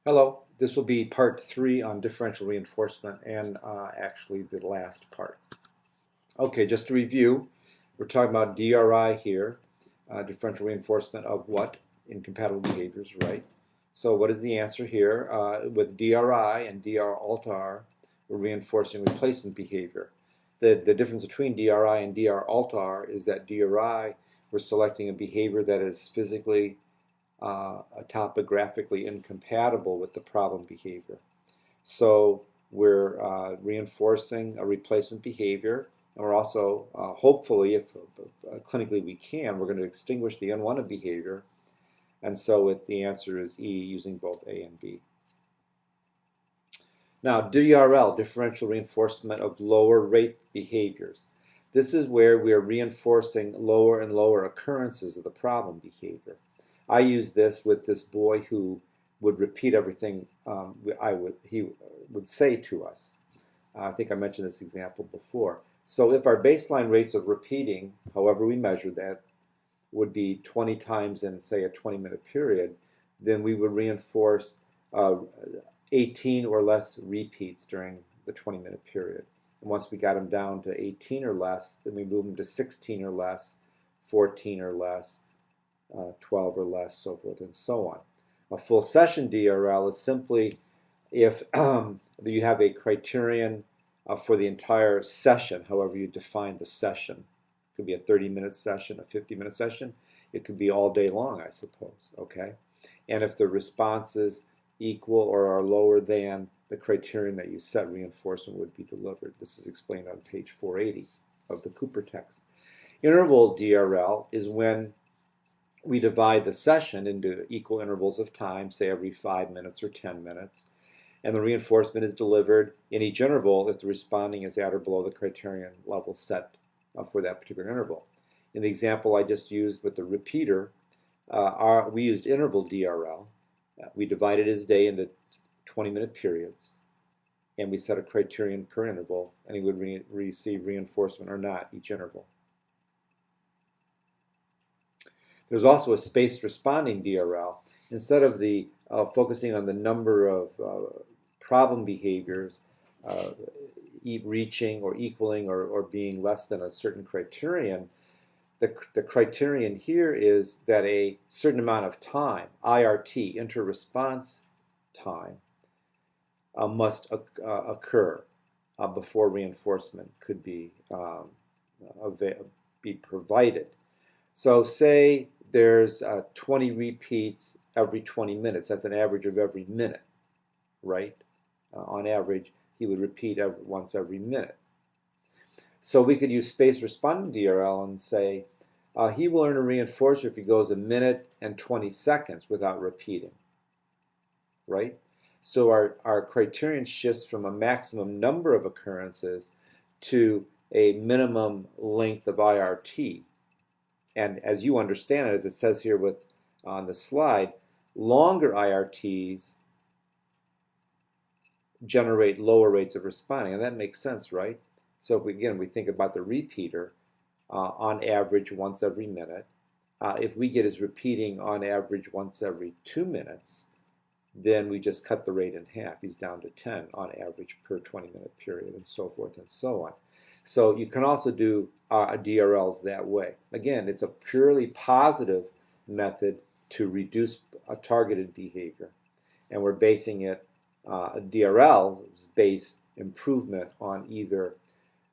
Hello, this will be part 3 on differential reinforcement and actually the last part. Okay, just to review, we're talking about DRI here, differential reinforcement of what? Incompatible behaviors, right? So what is the answer here? With DRI and DR alt R, we're reinforcing replacement behavior. The difference between DRI and DR alt R is that DRI, we're selecting a behavior that is physically topographically incompatible with the problem behavior. So we're reinforcing a replacement behavior, and we're also, hopefully, if clinically we can, we're going to extinguish the unwanted behavior, and so the answer is E, using both A and B. Now, DRL, differential reinforcement of lower rate behaviors. This is where we are reinforcing lower and lower occurrences of the problem behavior. I use this with this boy who would repeat everything he would say to us. I think I mentioned this example before. So if our baseline rates of repeating, however we measure that, would be 20 times in, say, a 20-minute period, then we would reinforce 18 or less repeats during the 20-minute period. And once we got them down to 18 or less, then we move them to 16 or less, 14 or less, 12 or less, so forth and so on. A full session DRL is simply if you have a criterion for the entire session, however you define the session. It could be a 30-minute session, a 50-minute session. It could be all day long, I suppose, okay? And if the responses equal or are lower than the criterion that you set, reinforcement would be delivered. This is explained on page 480 of the Cooper text. Interval DRL is when we divide the session into equal intervals of time, say every 5 minutes or 10 minutes, and the reinforcement is delivered in each interval if the responding is at or below the criterion level set for that particular interval. In the example I just used with the repeater, we used interval DRL. We divided his day into 20-minute periods, and we set a criterion per interval, and he would receive reinforcement or not each interval. There's also a spaced responding DRL. Instead of the focusing on the number of problem behaviors reaching or equaling or being less than a certain criterion, the criterion here is that a certain amount of time, IRT, inter-response time, must occur before reinforcement could be provided. So say there's 20 repeats every 20 minutes. That's an average of every minute, right? On average, he would repeat once every minute. So we could use spaced responding DRL and say, he will earn a reinforcer if he goes 1 minute and 20 seconds without repeating, right? So our criterion shifts from a maximum number of occurrences to a minimum length of IRT. And as you understand it, as it says here on the slide, longer IRTs generate lower rates of responding, and that makes sense, right? So if we think about the repeater, on average once every minute. If we get his repeating on average once every 2 minutes, then we just cut the rate in half. He's down to 10 on average per 20-minute period, and so forth and so on. So you can also do DRLs that way. Again, it's a purely positive method to reduce a targeted behavior, and we're basing it, DRL base improvement on either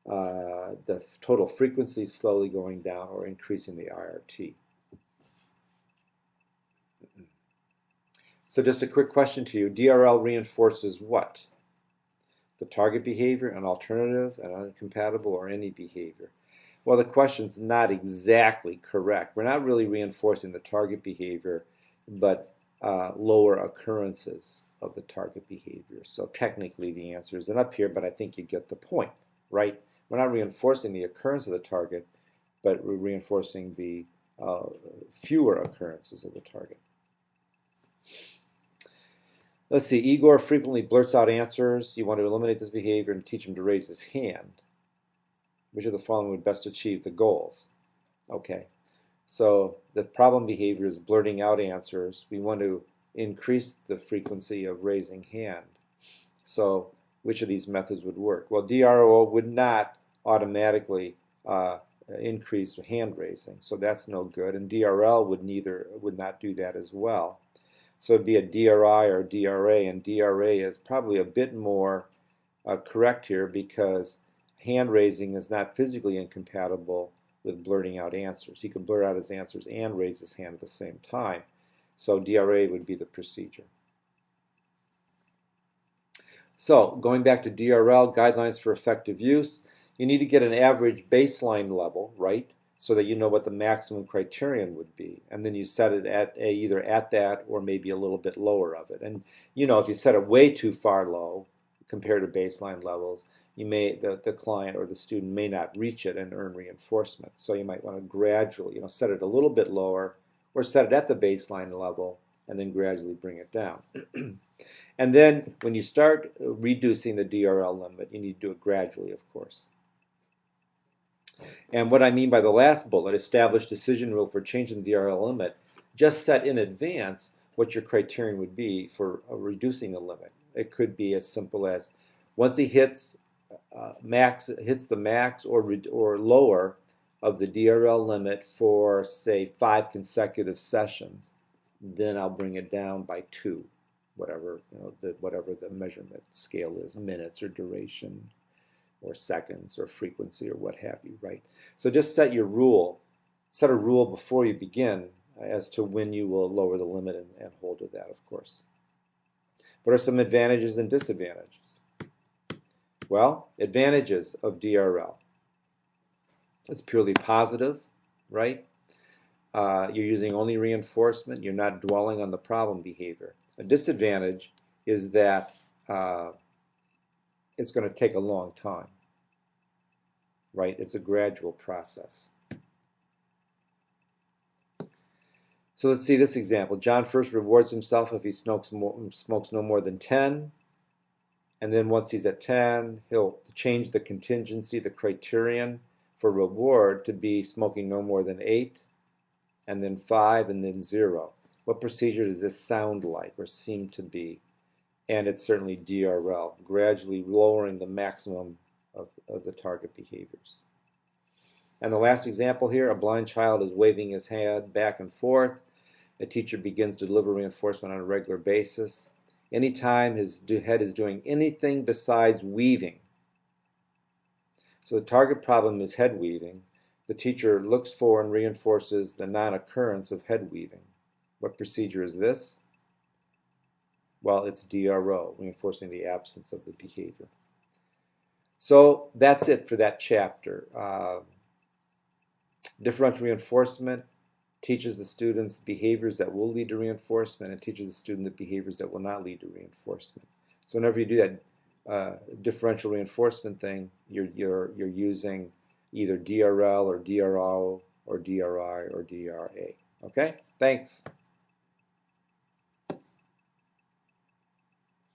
the total frequency slowly going down or increasing the IRT. So just a quick question to you. DRL reinforces what? The target behavior, an alternative, an incompatible, or any behavior? Well, the question's not exactly correct. We're not really reinforcing the target behavior, but lower occurrences of the target behavior. So technically the answer isn't up here, but I think you get the point, right? We're not reinforcing the occurrence of the target, but we're reinforcing the fewer occurrences of the target. Let's see, Igor frequently blurts out answers. You want to eliminate this behavior and teach him to raise his hand. Which of the following would best achieve the goals? Okay, so the problem behavior is blurting out answers. We want to increase the frequency of raising hand. So which of these methods would work? Well, DRO would not automatically increase hand raising, so that's no good, and DRL would not do that as well. So it'd be a DRI or DRA, and DRA is probably a bit more correct here because hand raising is not physically incompatible with blurting out answers. He can blurt out his answers and raise his hand at the same time. So DRA would be the procedure. So going back to DRL, guidelines for effective use, you need to get an average baseline level, right, so that you know what the maximum criterion would be. And then you set it at either at that or maybe a little bit lower of it. And you know, if you set it way too far low compared to baseline levels, the client or the student may not reach it and earn reinforcement. So you might want to gradually, set it a little bit lower or set it at the baseline level and then gradually bring it down. And then when you start reducing the DRL limit, you need to do it gradually, of course. And what I mean by the last bullet, establish decision rule for changing the DRL limit, just set in advance what your criterion would be for reducing the limit. It could be as simple as once he hits the max or lower of the DRL limit for, say, 5 consecutive sessions, then I'll bring it down by 2. Whatever the measurement scale is, minutes or duration or seconds or frequency or what have you, right? So just set a rule before you begin as to when you will lower the limit and hold to that, of course. What are some advantages and disadvantages? Well, advantages of DRL. It's purely positive, right? You're using only reinforcement. You're not dwelling on the problem behavior. A disadvantage is that it's going to take a long time, right? It's a gradual process. So let's see this example. John first rewards himself if he smokes no more than 10. And then once he's at 10, he'll change the contingency, the criterion for reward to be smoking no more than 8, and then 5, and then 0. What procedure does this sound like or seem to be? And it's certainly DRL, gradually lowering the maximum of the target behaviors. And the last example here, a blind child is waving his hand back and forth. A teacher begins to deliver reinforcement on a regular basis. Anytime his head is doing anything besides weaving. So the target problem is head weaving. The teacher looks for and reinforces the non-occurrence of head weaving. What procedure is this? Well, it's DRO, reinforcing the absence of the behavior. So that's it for that chapter. Differential reinforcement teaches the students behaviors that will lead to reinforcement and teaches the student the behaviors that will not lead to reinforcement. So whenever you do that differential reinforcement thing, you're using either DRL or DRO or DRI or DRA. Okay? Thanks.